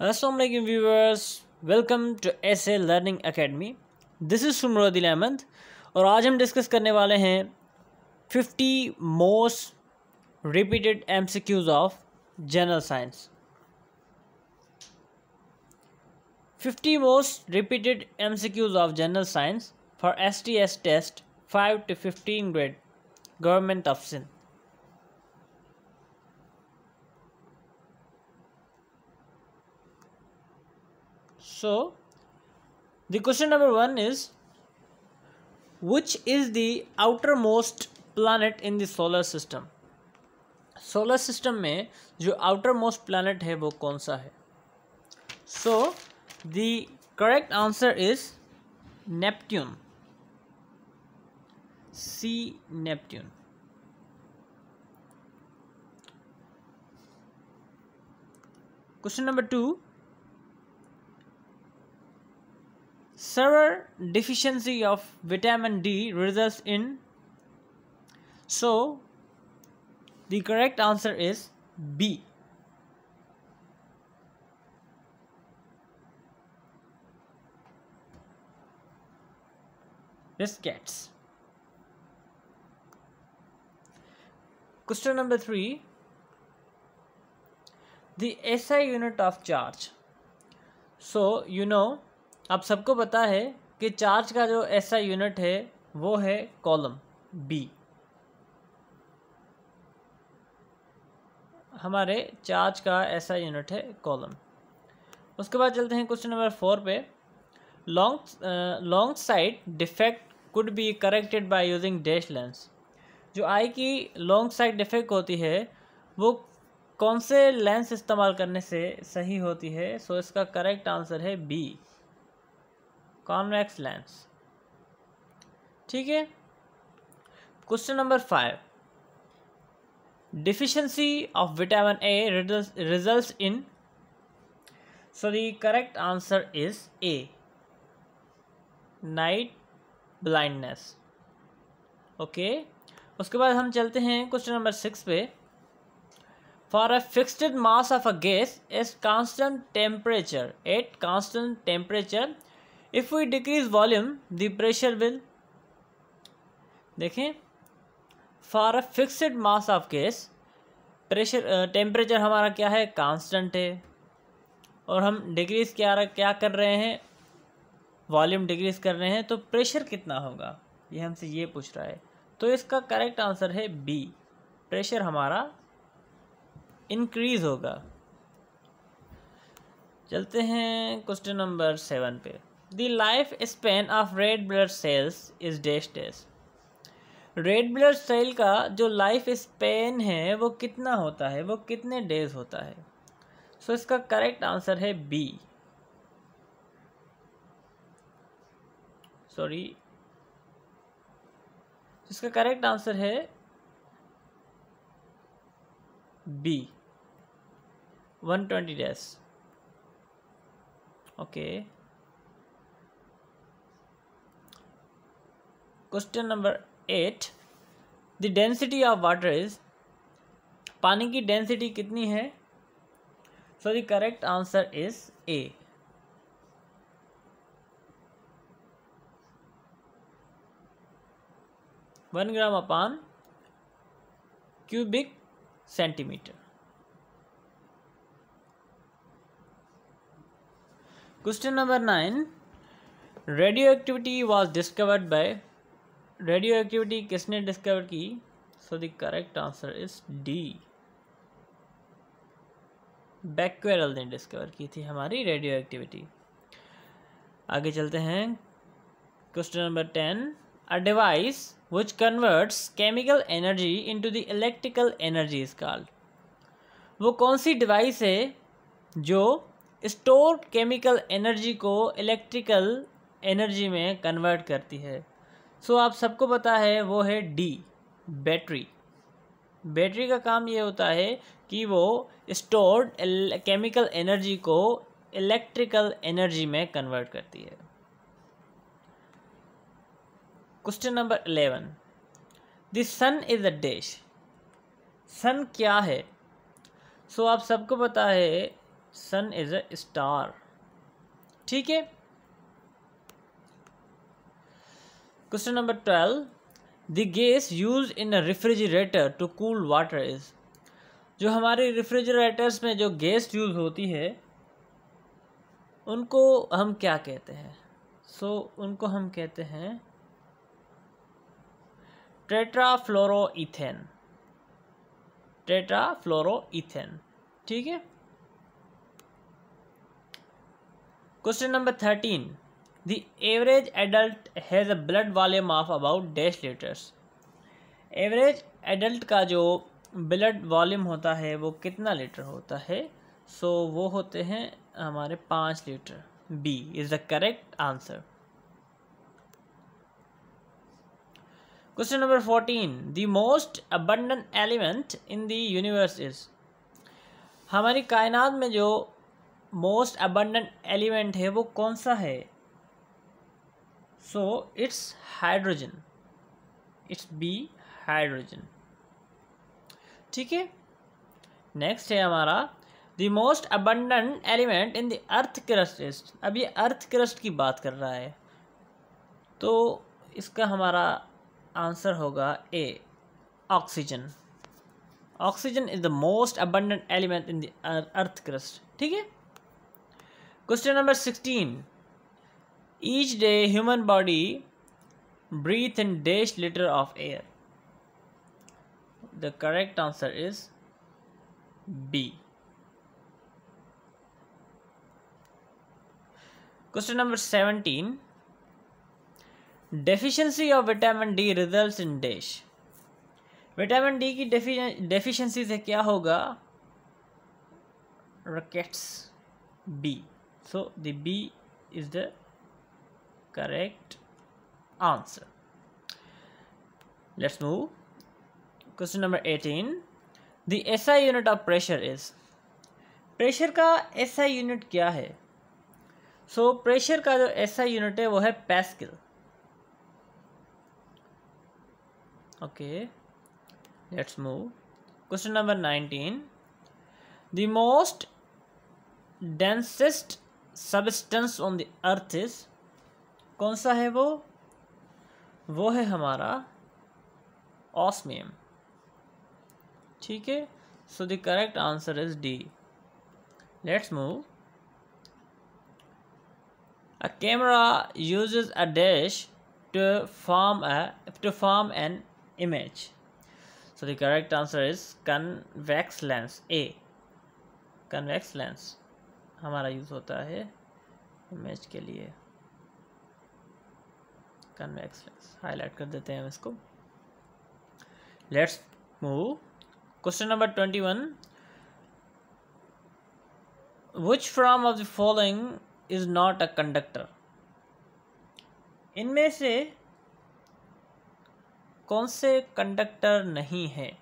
Assalamu alaikum viewers, welcome to SA Learning Academy. This is Sumrodil Ahmed और आज हम discuss करने वाले हैं 50 most repeated MCQs of general science. 50 most repeated MCQs of general science for STS test 5 to 15 grade Government of Sindh. So, the question number 1 is, which is the outermost planet in the solar system? Solar system में जो outermost planet है वो कौन सा है? So, the correct answer is Neptune. C. Neptune. Question number 2. Severe deficiency of vitamin D results in. So, the correct answer is B. Riskettes. Question number 3. The SI unit of charge. So, आप सबको पता है कि charge का जो SI unit है वो है कॉलम B. हमारे चार्ज का SI यूनिट है कॉलम. उसके बाद चलते हैं क्वेश्चन नंबर 4 पे. Long side defect could be corrected by using dash lens. जो आई की लॉन्ग साइड डिफेक्ट होती है वो कौन से लेंस इस्तेमाल करने से सही होती है? सो इसका करेक्ट आंसर है बी, कॉन्वेक्स लेंस. ठीक है. Question number 5. Deficiency of vitamin A results in. So the correct answer is A, night blindness. Okay. उसके बाद हम चलते हैं क्वेश्चन नंबर 6 पे. For a fixed mass of a gas at constant temperature if we decrease volume the pressure will. देखें, for a fixed mass of gas pressure temperature हमारा क्या है? कांस्टेंट है. और हम डिक्रीज क्या कर रहे हैं? वॉल्यूम डिक्रीज कर रहे हैं. तो प्रेशर कितना होगा ये हमसे ये पूछ रहा है. तो इसका करेक्ट आंसर है बी, प्रेशर हमारा इंक्रीज होगा. चलते हैं क्वेश्चन नंबर 7 पे. The life span of red blood cells is dash dash. Red blood cell का जो लाइफ स्पैन है वो कितना होता है, वो कितने डेज होता है? सो इसका करेक्ट आंसर है बी, सॉरी, इसका करेक्ट आंसर है B, 120 days. Okay. Question number 8. The density of water is. पानी की डेंसिटी कितनी है? So the correct answer is A, 1 gram upon cubic centimetre. Question number 9. Radio activity was discovered by. Radio activity किसने discover की? So the correct answer is D, Becquerel ने discover की थी हमारी रेडियो एक्टिविटी. आगे चलते हैं. Question number 10. A device which converts chemical energy into the electrical energy is called. वो कौन सी डिवाइस है जो स्टोर केमिकल एनर्जी को इलेक्ट्रिकल एनर्जी में कन्वर्ट करती है? सो आप सबको पता है वो है डी, बैटरी. बैटरी का काम ये होता है कि वो स्टोर्ड केमिकल एनर्जी को इलेक्ट्रिकल एनर्जी में कन्वर्ट करती है. Question number 11. The sun is a dash. Sun क्या है? सो आप सबको पता है सन इज अ स्टार। ठीक है। Question number 12, the gas use in a refrigerator to cool water is. जो हमारे रेफ्रिजरेटर्स में जो गैस यूज होती है उनको हम क्या कहते हैं? उनको हम कहते हैं टेट्राफ्लोरोईथेन। टेट्राफ्लोरोईथेन। ठीक है। Question number 13, the average adult has a blood volume of about dash litres. Average adult का जो ब्लड वॉल्यूम होता है वो कितना लीटर होता है? वो होते हैं हमारे 5 litre. B is the correct answer. Question number 14, the most abundant element in the universe is. हमारी कायनात में जो मोस्ट अबंडेंट एलिमेंट है वो कौन सा है? It's hydrogen. It's B hydrogen. ठीक है। नेक्स्ट है हमारा the most abundant element in the earth crust is. अब ये अर्थ क्रस्ट की बात कर रहा है तो इसका हमारा आंसर होगा A, oxygen. Oxygen is the most abundant element in the earth crust. ठीक है। Question number 16, each day human body breathe in dash litre of air. The correct answer is B. Question number 17, deficiency of vitamin D results in dash. Vitamin D की deficiency से क्या होगा? Rickets. B. The B is the correct answer. Let's move. Question number 18, the SI unit of pressure is. Pressure का SI unit क्या है? Pressure का जो SI unit है वो है Pascal. Okay, let's move. Question number 19, the most densest substance on the earth is. कौन सा है वो है हमारा ऑस्मियम। ठीक है। The correct answer is D. Let's move. A camera uses a dash to form an image. The correct answer is convex lens, A. Convex lens हमारा use होता है इमेज के लिए। convex lens हाईलाइट कर देते हैं हम इसको। Let's move. Question number 21, which form of the following is not a conductor? इनमें से कौन से कंडक्टर नहीं है?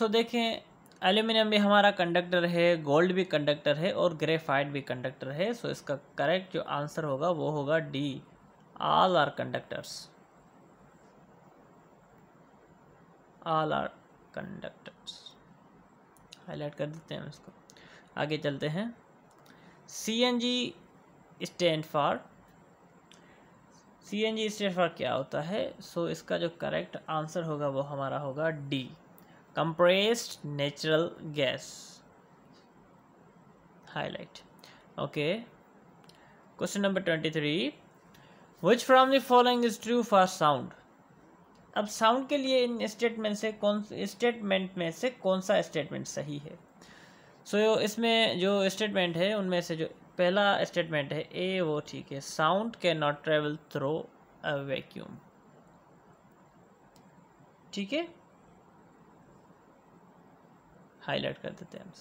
देखें, एल्यूमिनियम भी हमारा कंडक्टर है, गोल्ड भी कंडक्टर है और ग्रेफाइट भी कंडक्टर है। इसका करेक्ट जो आंसर होगा वो होगा D, all are conductors. All are conductors highlight कर देते हैं इसको। आगे चलते हैं। CNG स्टैंड फॉर क्या होता है? इसका जो करेक्ट आंसर होगा वो हमारा होगा D, compressed natural gas. Highlight. Okay. Question number 23, which from the following is true for sound. अब साउंड के लिए इन स्टेटमेंट में से कौन सा स्टेटमेंट सही है? इसमें जो स्टेटमेंट है उनमें से जो पहला स्टेटमेंट है ए वो ठीक है। Sound can not travel through a vacuum. ठीक है। हाईलाइट कर देते हैं हम।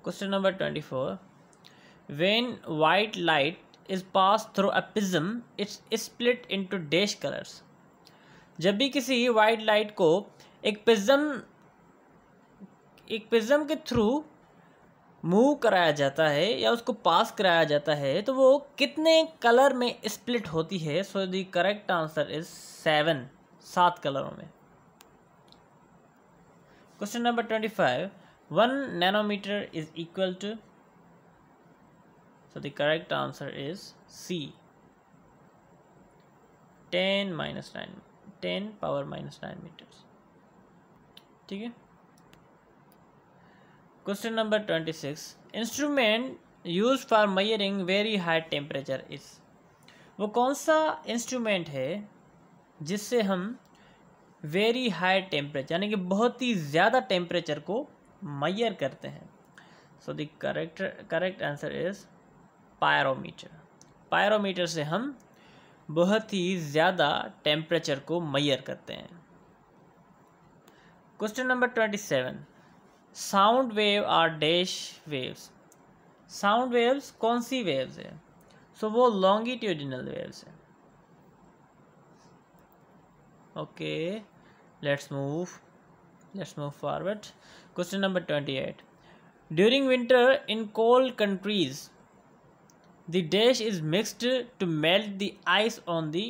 Question number 24, when white light is pass through a prism it's split into dash colours. जब भी किसी वाइट लाइट को एक प्रिज्म के थ्रू मूव कराया जाता है या उसको पास कराया जाता है तो वो कितने कलर में स्प्लिट होती है? द करेक्ट आंसर इज 7 कलरों में। Question number 25. 1 nanometer is equal to. So the correct answer is C. 10 power minus 9 meters. ठीक है. Question number 26. Instrument used for measuring very high temperature is. वो कौन सा इंस्ट्रूमेंट है जिससे हम वेरी हाई टेम्परेचर यानी कि बहुत ही ज़्यादा टेम्परेचर को मेजर करते हैं. सो the correct answer is pyrometer. Pyrometer से हम बहुत ही ज़्यादा टेम्परेचर को मेजर करते हैं. Question number 27. Sound wave are dash waves. Sound waves कौन सी वेव्स है? सो वो लॉन्गिट्यूडिनल वेव्स है. Okay, let's move forward. Question number 28. During winter in cold countries the dash is mixed to melt the ice on the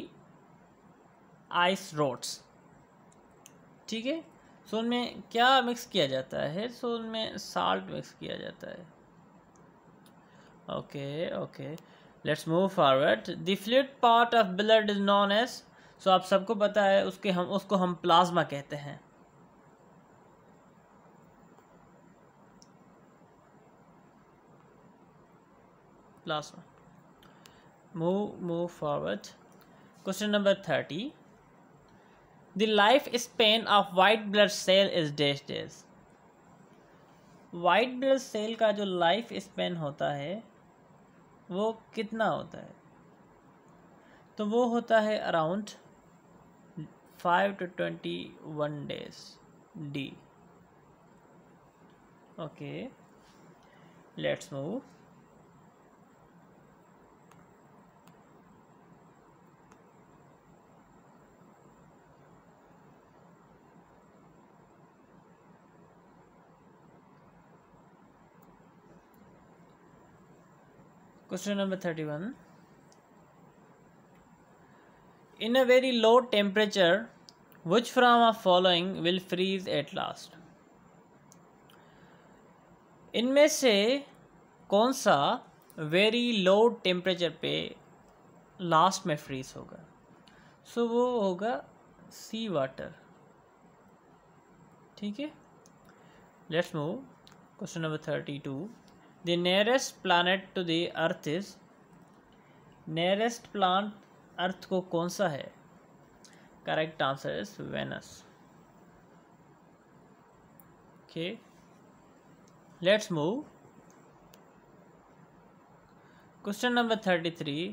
ice roads. ठीक है. सो उनमें क्या mix किया जाता है? सो उनमें साल्ट मिक्स किया जाता है. Okay, let's move forward. The fluid part of blood is known as. So आप सबको पता है उसको हम प्लाज्मा कहते हैं. Plasma. Move forward. Question number 30. The life span of white blood cell is dash days. White blood cell का जो लाइफ स्पेन होता है वो कितना होता है? तो वो होता है around 5 to 21 days. D. Okay, let's move. Question number 31. In a very low temperature, which from the following will freeze at last? इनमें से कौन सा वेरी लो टेम्परेचर पे लास्ट में फ्रीज होगा? सो वो होगा सी वाटर. ठीक है. Let's move. Question number 32. The nearest planet to the earth is. nearest planet earth को कौन सा है? Correct answer is Venus. Okay, let's move. Question number 33.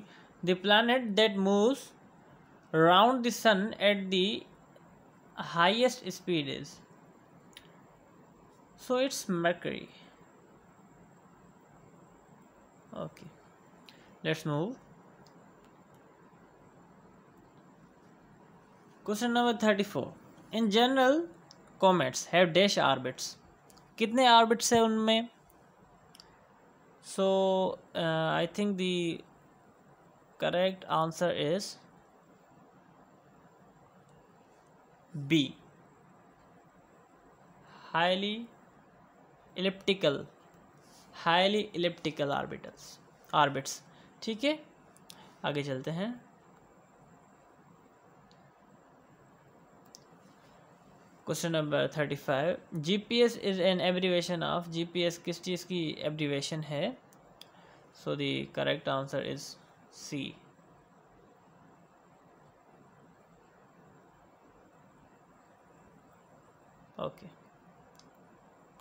The planet that moves around the sun at the highest speed is. So it's Mercury. Okay, let's move. Question number 34. In general, comets have dash orbits. कितने orbits है उनमें? So I think the correct answer is B. highly elliptical orbits. ठीक है, आगे चलते हैं. Question number 35. GPS is an abbreviation of. GPS किस चीज़ की एब्रीवेशन है? So the correct answer is C. Okay,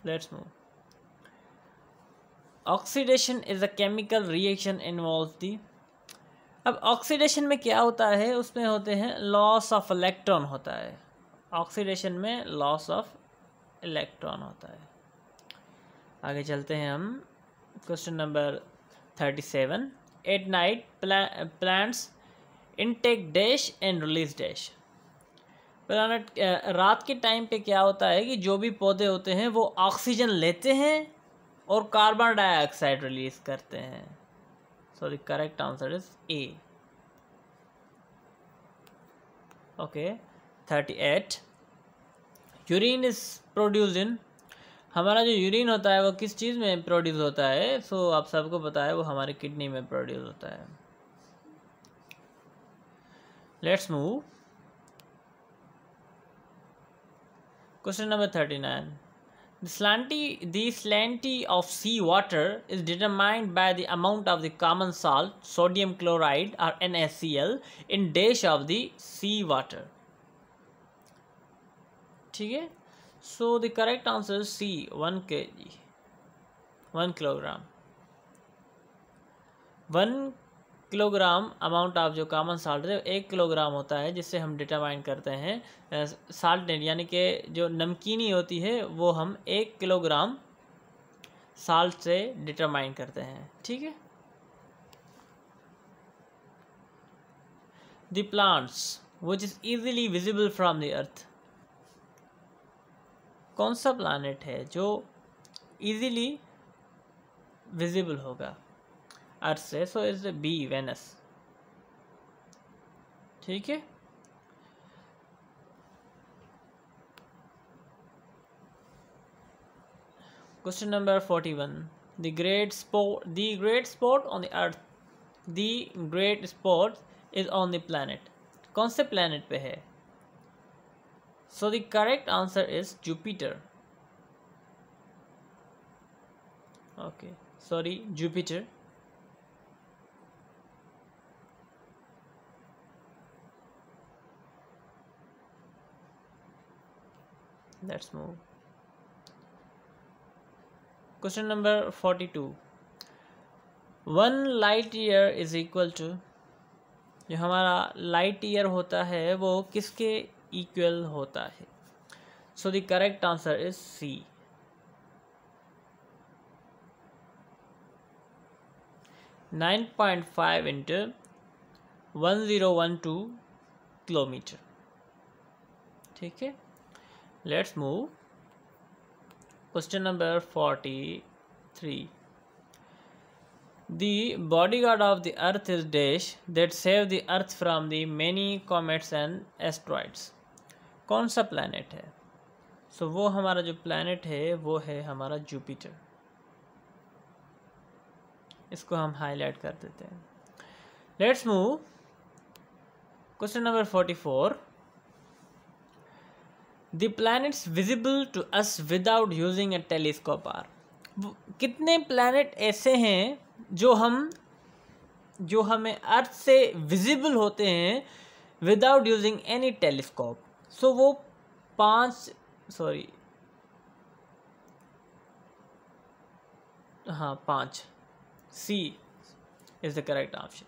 let's move. Oxidation is a chemical reaction involve the. अब ऑक्सीडेशन में क्या होता है? उसमें होते हैं लॉस ऑफ इलेक्ट्रॉन होता है. ऑक्सीडेशन में लॉस ऑफ इलेक्ट्रॉन होता है. आगे चलते हैं हम. Question number 37. At night plants intake dash and release dash. Planet रात के टाइम पे क्या होता है कि जो भी पौधे होते हैं वो ऑक्सीजन लेते हैं और कार्बन डाइऑक्साइड रिलीज करते हैं. सो the correct answer is A. Okay, 38. Urine is produced in, हमारा जो यूरिन होता है वो किस चीज़ में प्रोड्यूस होता है? सो आप सबको पता है वो हमारे किडनी में प्रोड्यूस होता है। Let's move question number 39। The salinity of sea water is determined by the amount of the common salt, sodium chloride or NaCl in dash of the sea water. ठीक है, so the correct answer is C, 1 kg, 1 kilogram. 1 kilogram amount of जो common salt है 1 kilogram होता है, जिससे हम determine करते हैं साल्ट यानी कि जो नमकीनी होती है वो हम 1 किलोग्राम साल्ट से डिटरमाइन करते हैं। ठीक है, the plants which is easily visible from the earth, कौन सा प्लानट है जो इजीली विजिबल होगा अर्थ से? So is B, Venus. ठीक है, question number 41। The great spot on the earth, the great spot is on the planet, कौन से प्लैनेट पे है? So the correct answer is Jupiter. Okay, sorry, Jupiter. Let's move. Question number 42. 1 light year is equal to, जो हमारा light year होता है वो किसके इक्वल होता है? So the correct answer is C, 9.5 into 1012 kilometre. ठीक है, let's move question number 43। the bodyguard of the earth is dash that save the earth from the many comets and asteroids, कौन सा planet है? So वो हमारा जो planet है वो है हमारा जुपिटर, इसको हम हाईलाइट कर देते हैं। let's move question number 44। The planets visible to us without using a telescope are, कितने प्लैनेट ऐसे हैं जो हमें अर्थ से विजिबल होते हैं without using any telescope? So वो 5 C is the correct option.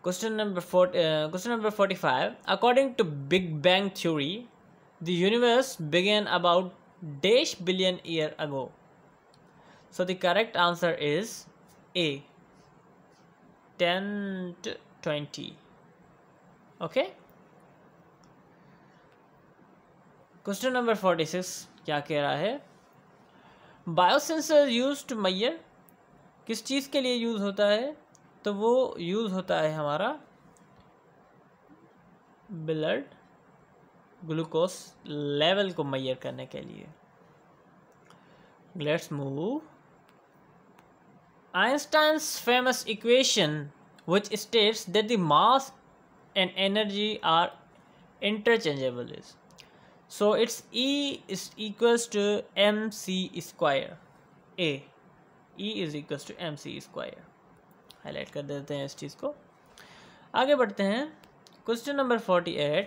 Question number 45. According to Big Bang Theory, the universe began about dash billion year ago. So the correct answer is A, 10 to 20. Okay. Question number 46 क्या कह रहा है? Biosensor used to measure, किस चीज़ के लिए use होता है? तो वो यूज़ होता है हमारा ब्लड ग्लूकोज लेवल को मेजर करने के लिए। Let's move. Einstein's famous equation which states that the mass and energy are interchangeable is, so it's E is equals to mc square. A, E is equals to mc square, highlight कर देते हैं इस चीज़ को। आगे बढ़ते हैं। Question number 48।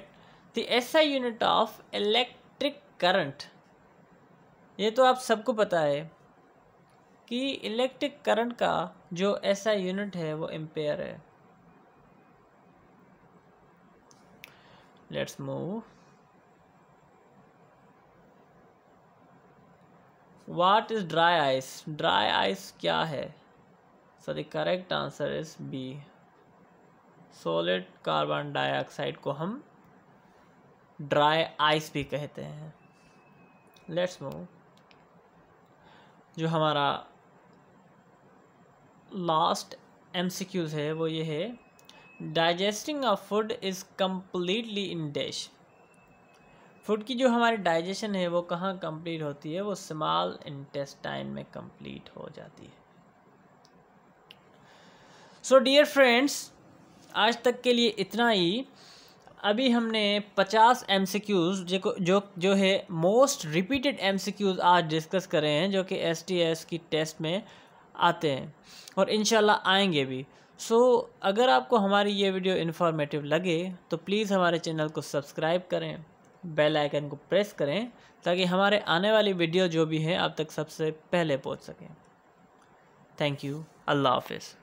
The SI unit of electric current, ये तो आप सबको पता है कि इलेक्ट्रिक करंट का जो एसआई यूनिट है वो एम्पेयर है। Let's move. What is dry ice, dry ice क्या है? So the correct answer is B, solid carbon dioxide को हम ड्राई आइस भी कहते हैं। Let's move. जो हमारा लास्ट MCQs है वो ये है, digesting of food is completely in dash. Food की जो हमारी डाइजेशन है वो कहाँ कंप्लीट होती है, वो स्मॉल इंटेस्टाइन में कंप्लीट हो जाती है। सो डियर फ्रेंड्स, आज तक के लिए इतना ही। अभी हमने 50 MCQs जो है मोस्ट रिपीटेड MCQs आज डिस्कस करे हैं, जो कि STS की टेस्ट में आते हैं और इंशाल्लाह आएंगे भी। सो अगर आपको हमारी ये वीडियो इन्फॉर्मेटिव लगे तो प्लीज़ हमारे चैनल को सब्सक्राइब करें, बेल आइकन को प्रेस करें, ताकि हमारे आने वाली वीडियो जो भी हैं आप तक सबसे पहले पहुंच सकें। Thank you. अल्लाह हाफिज़।